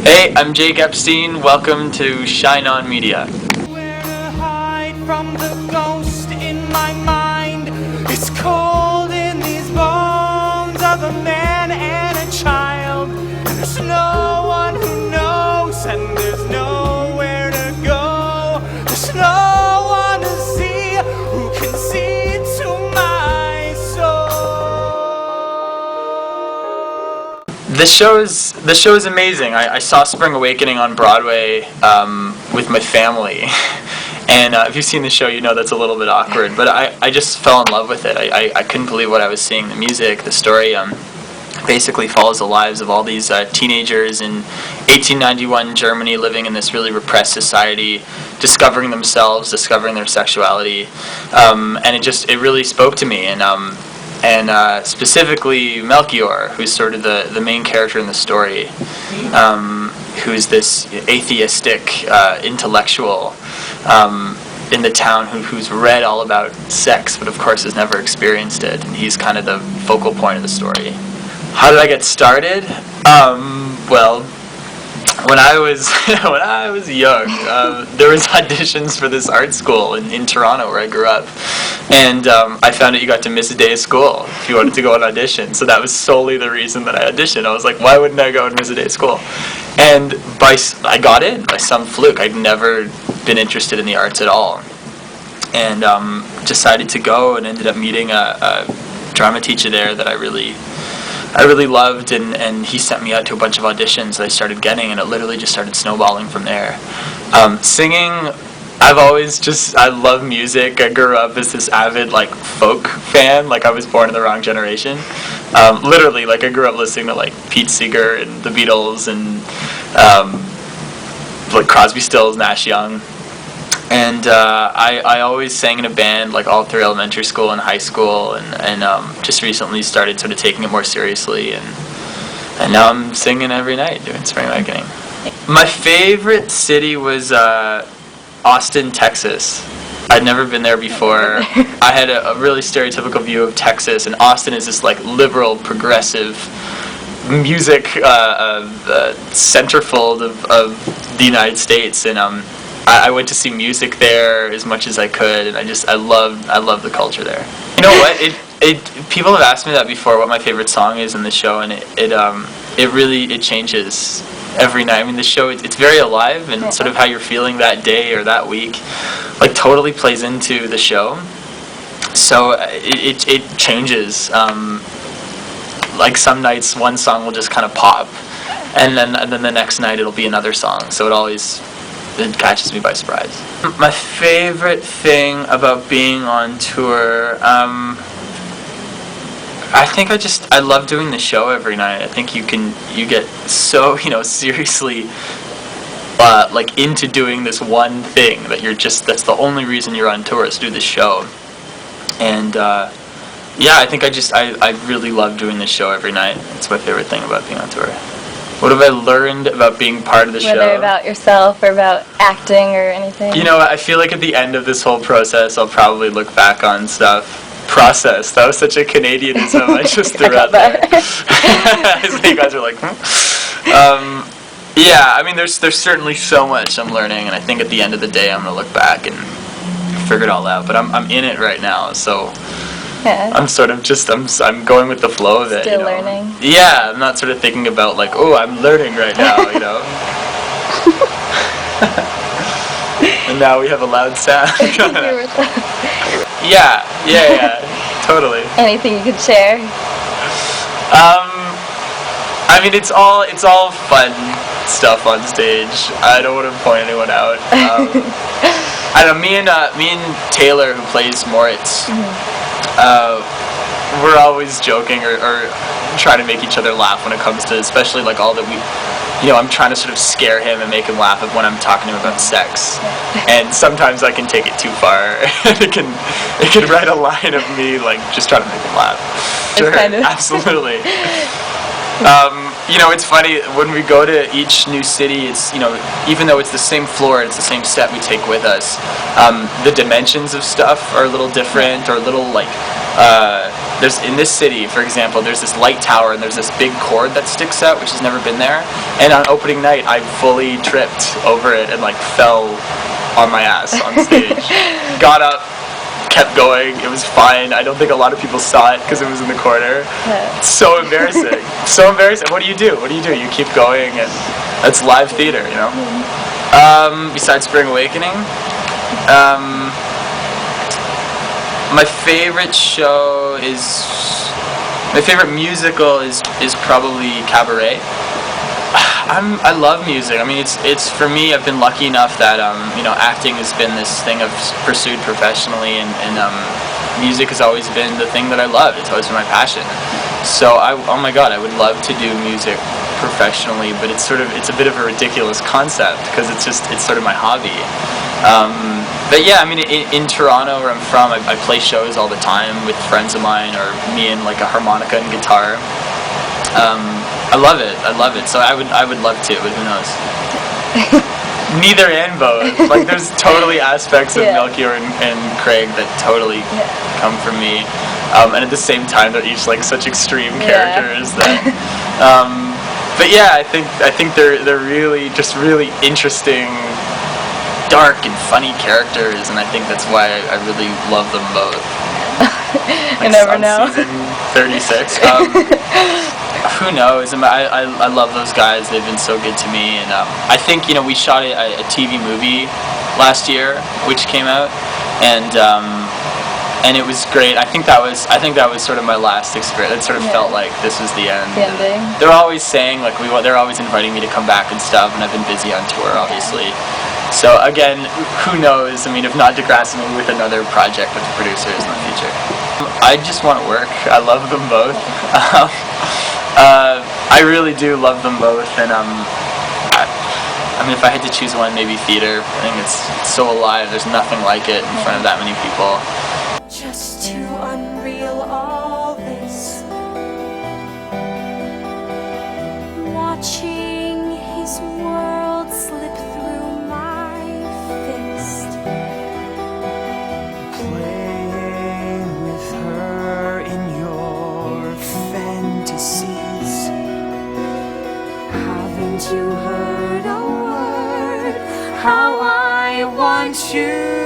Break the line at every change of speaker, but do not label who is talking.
Hey, I'm Jake Epstein. Welcome to Shine On Media.
Where to hide from the ghost in my mind? It's cold in these bones of a man and a child. There's no one who knows, and there's nowhere to go. There's no one to see who can see to my soul.
The show is amazing. I saw Spring Awakening on Broadway with my family, and if you've seen the show, you know that's a little bit awkward. But I just fell in love with it. I couldn't believe what I was seeing. The music, the story, basically follows the lives of all these teenagers in 1891 Germany, living in this really repressed society, discovering themselves, discovering their sexuality, and it really spoke to me. And specifically Melchior, who's sort of the main character in the story, who's this atheistic intellectual in the town who's read all about sex, but of course has never experienced it. And he's kind of the focal point of the story. How did I get started? Well, when I was young, there was auditions for this art school in Toronto where I grew up, and I found out you got to miss a day of school if you wanted to go on audition. So that was solely the reason that I auditioned. I was like, why wouldn't I go and miss a day of school? And I got in by some fluke. I'd never been interested in the arts at all, and decided to go, and ended up meeting a drama teacher there that I really loved, and he sent me out to a bunch of auditions that I started getting, and it literally just started snowballing from there. Singing, I love music. I grew up as this avid folk fan. I was born in the wrong generation. Literally, I grew up listening to Pete Seeger and the Beatles and Crosby, Stills, Nash Young. And I always sang in a band all through elementary school and high school, and just recently started sort of taking it more seriously, and now I'm singing every night doing Spring Awakening. My favorite city was Austin, Texas. I'd never been there before. I had a really stereotypical view of Texas, and Austin is this liberal, progressive music centerfold of the United States, and I went to see music there as much as I could, and I love the culture there. You know what? People have asked me that before, what my favorite song is in the show, and it really changes every night. I mean, the show it's very alive, and sort of how you're feeling that day or that week, totally plays into the show. So it changes. Some nights one song will just kind of pop, and then the next night it'll be another song. So it catches me by surprise. My favorite thing about being on tour, I think I love doing the show every night. I think you get so seriously into doing this one thing that that's the only reason you're on tour, is to do the show. And I think I really love doing the show every night. It's my favorite thing about being on tour. What have I learned about being part of the show?
Whether about yourself or about acting or anything?
I feel like at the end of this whole process, I'll probably look back on stuff. Process. That was such a Canadianism I just threw out there. I think you guys are like, yeah, I mean, there's certainly so much I'm learning, and I think at the end of the day, I'm going to look back and figure it all out. But I'm in it right now, so... Yeah. I'm sort of I'm going with the flow of it.
Still learning.
Yeah, I'm not sort of thinking about I'm learning right now, And now we have a loud sound. Yeah, totally.
Anything you could share?
I mean, it's all fun stuff on stage. I don't want to point anyone out. I don't know, me and Taylor, who plays Moritz, we're always joking or trying to make each other laugh when it comes to, especially all that we, I'm trying to sort of scare him and make him laugh when I'm talking to him about sex, and sometimes I can take it too far. it can write a line of me just trying to make him laugh. Sure, absolutely. It's funny when we go to each new city. It's even though it's the same floor, it's the same set we take with us. The dimensions of stuff are a little different, or a little there's in this city, for example, there's this light tower and there's this big cord that sticks out, which has never been there. And on opening night, I fully tripped over it and like fell on my ass on stage. Got up, kept going. It was fine. I don't think a lot of people saw it because it was in the corner.
Yeah.
It's so embarrassing. So embarrassing. What do you do? What do you do? You keep going, and that's live theater, you know. Besides Spring Awakening, my favorite show is my favorite musical is probably Cabaret. I love music. I mean, it's for me. I've been lucky enough that acting has been this thing I've pursued professionally, and music has always been the thing that I love. It's always been my passion. So oh my God, I would love to do music professionally, but it's a bit of a ridiculous concept because it's sort of my hobby. But yeah, I mean, in Toronto, where I'm from, I play shows all the time with friends of mine, or me and like a harmonica and guitar. I love it. So I would love to, but who knows? Neither and both. Like, there's totally aspects of Melchior and Craig that totally come from me, and at the same time, they're each like such extreme characters that. But yeah, I think they're really just really interesting, dark and funny characters, and I think that's why I really love them both.
You never know.
Season 36. Who knows? I love those guys. They've been so good to me, and I think we shot a TV movie last year, which came out, and it was great. I think that was sort of my last experience. It sort of felt like this was the end.
The ending.
They're always saying they're always inviting me to come back and stuff, and I've been busy on tour, obviously. So again, who knows? I mean, if not Degrassi, maybe with another project with the producers in the future. I just want to work. I love them both. I really do love them both, and I mean, if I had to choose one, maybe theater. I think it's so alive. There's nothing like it in front of that many people.
Just too unreal, all this. Watching his world slip through my fist. Playing with her in your fantasies. Haven't you heard a word? How I want you